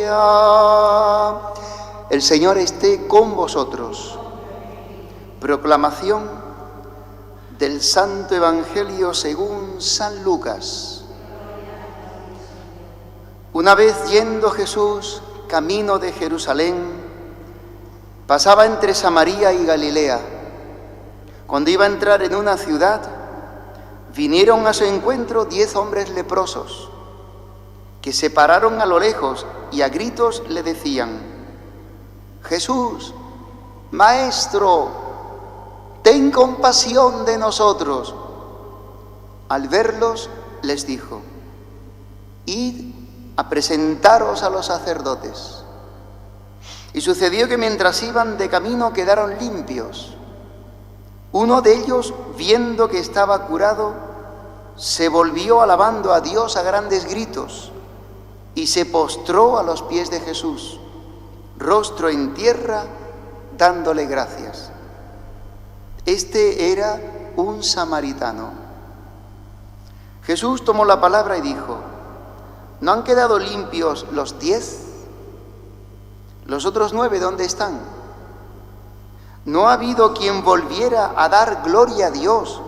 Gloria. El Señor esté con vosotros. Proclamación del Santo Evangelio según San Lucas. Una vez yendo Jesús camino de Jerusalén, pasaba entre Samaria y Galilea. Cuando iba a entrar en una ciudad, vinieron a su encuentro 10 hombres leprosos, que se pararon a lo lejos y a gritos le decían: Jesús, Maestro, ten compasión de nosotros. Al verlos, les dijo: id a presentaros a los sacerdotes. Y sucedió que mientras iban de camino quedaron limpios. Uno de ellos, viendo que estaba curado, se volvió alabando a Dios a grandes gritos y se postró a los pies de Jesús, rostro en tierra, dándole gracias. Este era un samaritano. Jesús tomó la palabra y dijo: ¿no han quedado limpios los 10? ¿Los otros 9 dónde están? ¿No ha habido quien volviera a dar gloria a Dios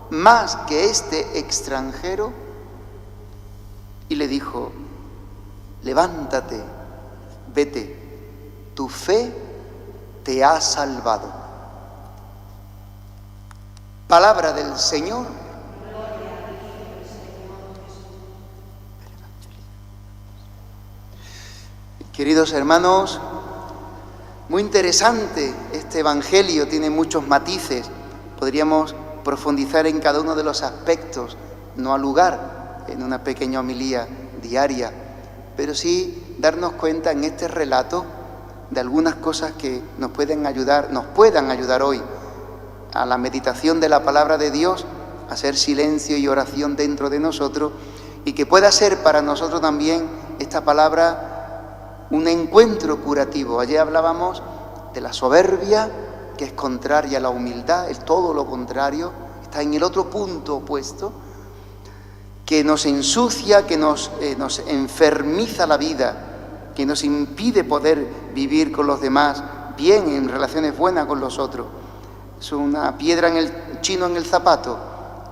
más que este extranjero? Y le dijo: levántate, vete, tu fe te ha salvado. Palabra del Señor. Queridos hermanos, muy interesante este Evangelio, tiene muchos matices. Podríamos profundizar en cada uno de los aspectos, no al lugar, en una pequeña homilía diaria, pero sí darnos cuenta en este relato de algunas cosas que nos puedan ayudar hoy a la meditación de la palabra de Dios, a hacer silencio y oración dentro de nosotros, y que pueda ser para nosotros también esta palabra un encuentro curativo. Ayer hablábamos de la soberbia, que es contraria a la humildad, es todo lo contrario, está en el otro punto opuesto, que nos ensucia, que nos enfermiza la vida, que nos impide poder vivir con los demás bien, en relaciones buenas con los otros. Es una piedra en el zapato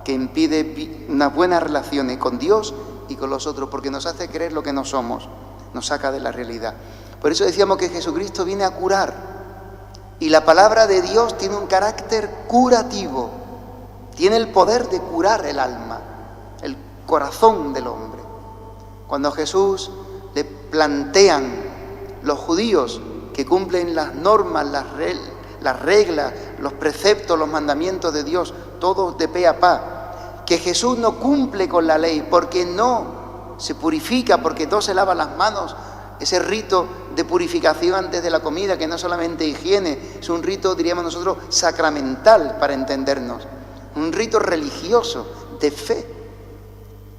que impide unas buenas relaciones con Dios y con los otros, porque nos hace creer lo que no somos, nos saca de la realidad. Por eso decíamos que Jesucristo viene a curar, y la palabra de Dios tiene un carácter curativo, tiene el poder de curar el alma, el corazón del hombre. Cuando a Jesús le plantean los judíos que cumplen las normas, las reglas, los preceptos, los mandamientos de Dios, todos de pe a pa, que Jesús no cumple con la ley porque no se purifica, porque no se lava las manos, ese rito de purificación antes de la comida, que no solamente higiene, es un rito, diríamos nosotros, sacramental, para entendernos, un rito religioso, de fe,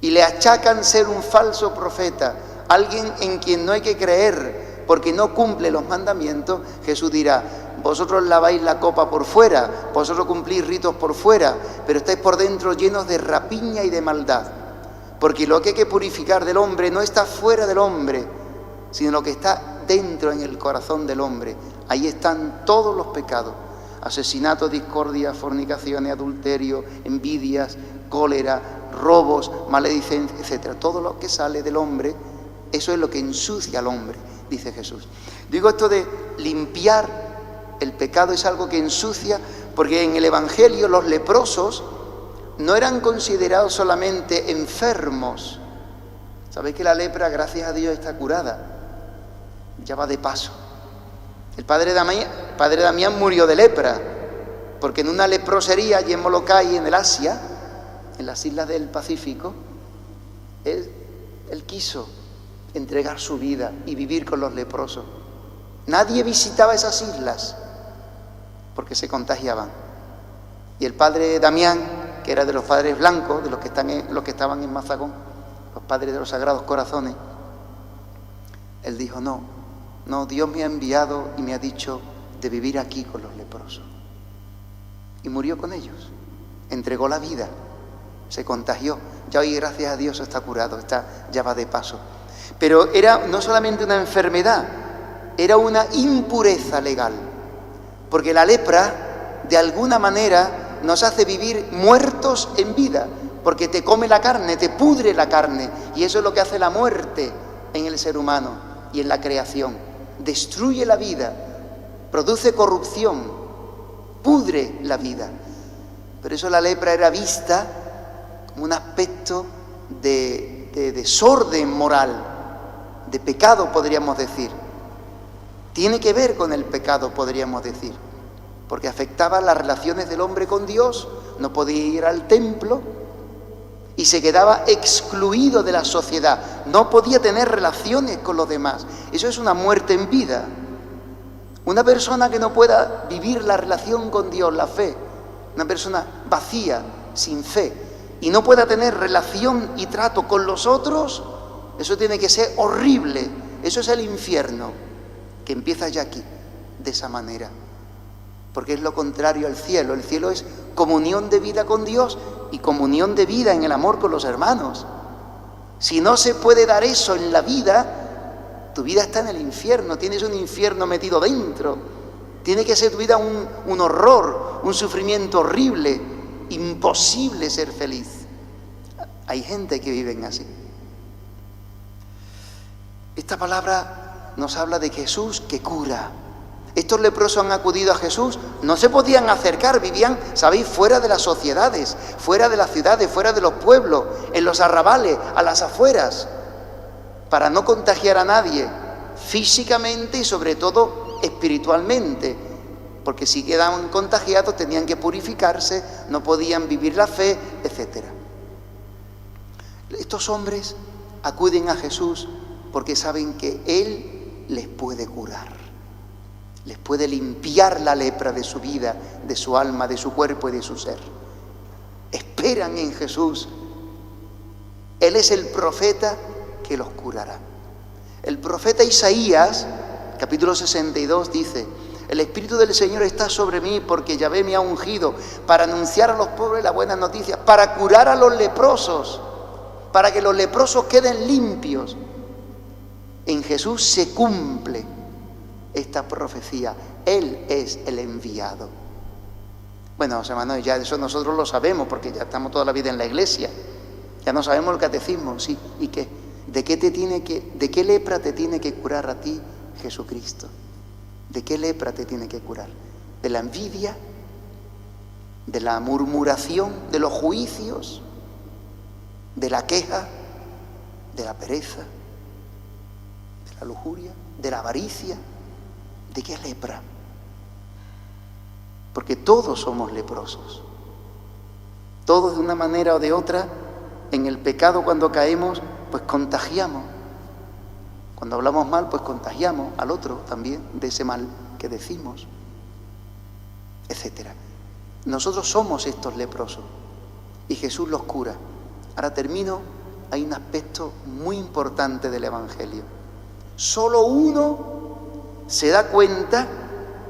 y le achacan ser un falso profeta, alguien en quien no hay que creer porque no cumple los mandamientos. Jesús dirá: vosotros laváis la copa por fuera, vosotros cumplís ritos por fuera, pero estáis por dentro llenos de rapiña y de maldad, porque lo que hay que purificar del hombre no está fuera del hombre, sino lo que está dentro, en el corazón del hombre. Ahí están todos los pecados: asesinato, discordia, fornicaciones, adulterio, envidias, cólera, robos, maledicencia, etc. Todo lo que sale del hombre, eso es lo que ensucia al hombre, dice Jesús. Digo esto de limpiar el pecado, es algo que ensucia, porque en el Evangelio los leprosos no eran considerados solamente enfermos. ¿Sabéis que la lepra, gracias a Dios, está curada? Ya va de paso. El padre Damián murió de lepra, porque en una leprosería allí en Molokai, en el Asia, en las islas del Pacífico, él quiso entregar su vida y vivir con los leprosos. Nadie visitaba esas islas porque se contagiaban. Y el padre Damián, que era de los padres blancos, de los que estaban en Mazagón, los padres de los Sagrados Corazones, él dijo: no, Dios me ha enviado y me ha dicho de vivir aquí con los leprosos. Y murió con ellos, entregó la vida, se contagió. Ya hoy, gracias a Dios, está curado, ya va de paso. Pero era no solamente una enfermedad, era una impureza legal. Porque la lepra, de alguna manera, nos hace vivir muertos en vida, porque te come la carne, te pudre la carne, y eso es lo que hace la muerte en el ser humano y en la creación. Destruye la vida, produce corrupción, pudre la vida. Por eso la lepra era vista como un aspecto de desorden moral, de pecado, podríamos decir. Tiene que ver con el pecado, podríamos decir, porque afectaba las relaciones del hombre con Dios, no podía ir al templo y se quedaba excluido de la sociedad, no podía tener relaciones con los demás. Eso es una muerte en vida. Una persona que no pueda vivir la relación con Dios, la fe, una persona vacía, sin fe, y no pueda tener relación y trato con los otros, eso tiene que ser horrible. Eso es el infierno, que empieza ya aquí, de esa manera. Porque es lo contrario al cielo. El cielo es comunión de vida con Dios y comunión de vida en el amor con los hermanos. Si no se puede dar eso en la vida, tu vida está en el infierno, tienes un infierno metido dentro. Tiene que ser tu vida un horror, un sufrimiento horrible, imposible ser feliz. Hay gente que viven así. Esta palabra nos habla de Jesús que cura. Estos leprosos han acudido a Jesús, no se podían acercar, vivían, sabéis, fuera de las sociedades, fuera de las ciudades, fuera de los pueblos, en los arrabales, a las afueras, para no contagiar a nadie, físicamente y sobre todo espiritualmente, porque si quedaban contagiados tenían que purificarse, no podían vivir la fe, etc. Estos hombres acuden a Jesús porque saben que Él les puede curar. Les puede limpiar la lepra de su vida, de su alma, de su cuerpo y de su ser. Esperan en Jesús. Él es el profeta que los curará. El profeta Isaías, capítulo 62, dice: el Espíritu del Señor está sobre mí porque Yahvé me ha ungido para anunciar a los pobres las buenas noticias, para curar a los leprosos, para que los leprosos queden limpios. En Jesús se cumple esta profecía. Él es el enviado. Bueno, José Manuel, ya eso nosotros lo sabemos porque ya estamos toda la vida en la iglesia. Ya no sabemos el catecismo, sí. ¿Y qué? ¿De qué lepra te tiene que curar a ti Jesucristo? ¿De qué lepra te tiene que curar? ¿De la envidia? ¿De la murmuración? ¿De los juicios? ¿De la queja? ¿De la pereza? ¿De la lujuria? ¿De la avaricia? ¿De qué lepra? Porque todos somos leprosos. Todos de una manera o de otra, en el pecado cuando caemos, pues contagiamos. Cuando hablamos mal, pues contagiamos al otro también de ese mal que decimos, etc. Nosotros somos estos leprosos y Jesús los cura. Ahora termino, hay un aspecto muy importante del Evangelio. Solo uno se da cuenta,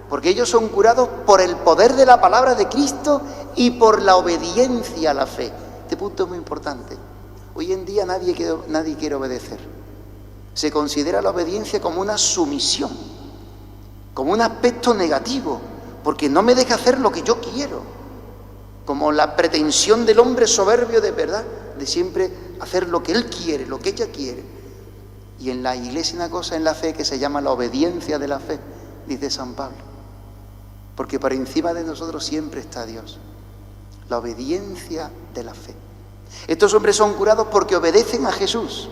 porque ellos son curados por el poder de la palabra de Cristo y por la obediencia a la fe. Este punto es muy importante. Hoy en día nadie quiere obedecer. Se considera la obediencia como una sumisión, como un aspecto negativo, porque no me deja hacer lo que yo quiero, como la pretensión del hombre soberbio de verdad, de siempre hacer lo que él quiere, lo que ella quiere. Y en la iglesia una cosa en la fe que se llama la obediencia de la fe, dice San Pablo, porque por encima de nosotros siempre está Dios, la obediencia de la fe. Estos hombres son curados porque obedecen a Jesús,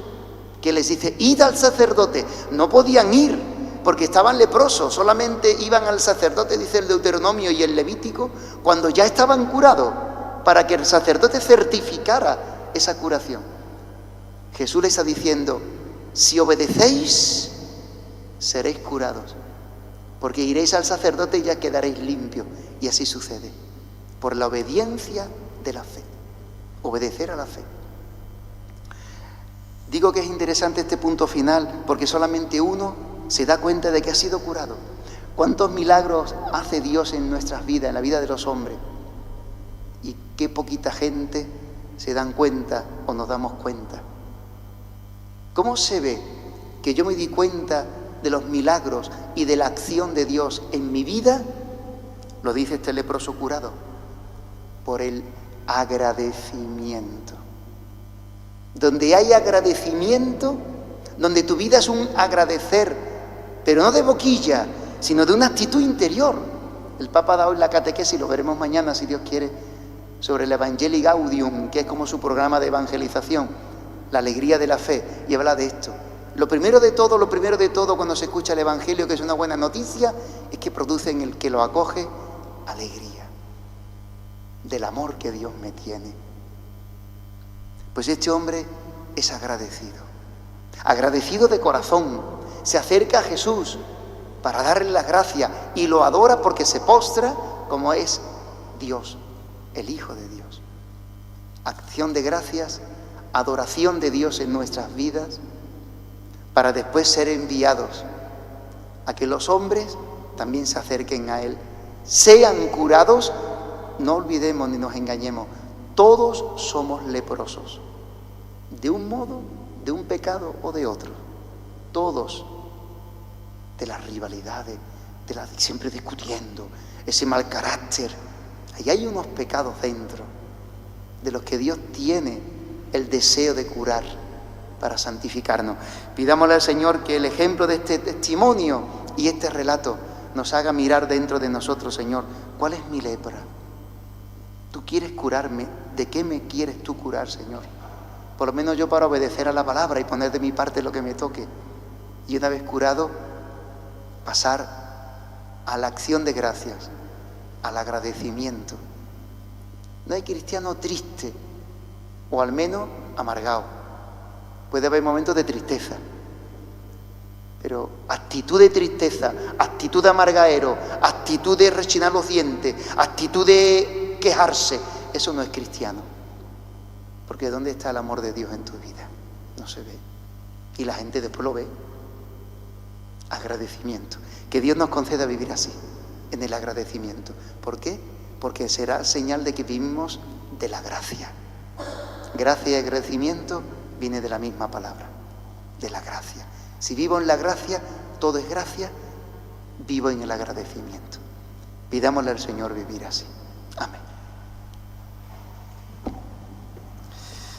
que les dice: id al sacerdote. No podían ir porque estaban leprosos, solamente iban al sacerdote, dice el Deuteronomio y el Levítico, cuando ya estaban curados, para que el sacerdote certificara esa curación. Jesús les está diciendo: si obedecéis, seréis curados, porque iréis al sacerdote y ya quedaréis limpios. Y así sucede, por la obediencia de la fe, obedecer a la fe. Digo que es interesante este punto final porque solamente uno se da cuenta de que ha sido curado. ¿Cuántos milagros hace Dios en nuestras vidas, en la vida de los hombres? Y qué poquita gente se dan cuenta o nos damos cuenta. ¿Cómo se ve que yo me di cuenta de los milagros y de la acción de Dios en mi vida, lo dice este leproso curado, por el agradecimiento. Donde hay agradecimiento, donde tu vida es un agradecer, pero no de boquilla, sino de una actitud interior. El Papa ha dado en la catequesis, lo veremos mañana si Dios quiere, sobre el Evangelii Gaudium, que es como su programa de evangelización, la alegría de la fe, y habla de esto. Lo primero de todo cuando se escucha el Evangelio, que es una buena noticia, es que produce en el que lo acoge alegría del amor que Dios me tiene. Pues este hombre es agradecido de corazón, se acerca a Jesús para darle las gracias y lo adora porque se postra como es Dios, el Hijo de Dios. Acción de gracias, adoración de Dios en nuestras vidas, para después ser enviados a que los hombres también se acerquen a Él, sean curados. No olvidemos ni nos engañemos, todos somos leprosos, de un modo, de un pecado o de otro, todos, de las rivalidades, siempre discutiendo, ese mal carácter. Ahí hay unos pecados dentro, de los que Dios tiene el deseo de curar para santificarnos. Pidámosle al Señor que el ejemplo de este testimonio y este relato nos haga mirar dentro de nosotros, Señor, ¿cuál es mi lepra? ¿Tú quieres curarme? ¿De qué me quieres tú curar, Señor? Por lo menos yo para obedecer a la palabra y poner de mi parte lo que me toque. Y una vez curado, pasar a la acción de gracias, al agradecimiento. No hay cristiano triste, o al menos amargado. Puede haber momentos de tristeza, pero actitud de tristeza, actitud de amargaero, actitud de rechinar los dientes, actitud de quejarse, eso no es cristiano. Porque ¿dónde está el amor de Dios en tu vida? No se ve. Y la gente después lo ve. Agradecimiento. Que Dios nos conceda vivir así, en el agradecimiento. ¿Por qué? Porque será señal de que vivimos de la gracia. Gracia y agradecimiento viene de la misma palabra, de la gracia. Si vivo en la gracia, todo es gracia, vivo en el agradecimiento. Pidámosle al Señor vivir así.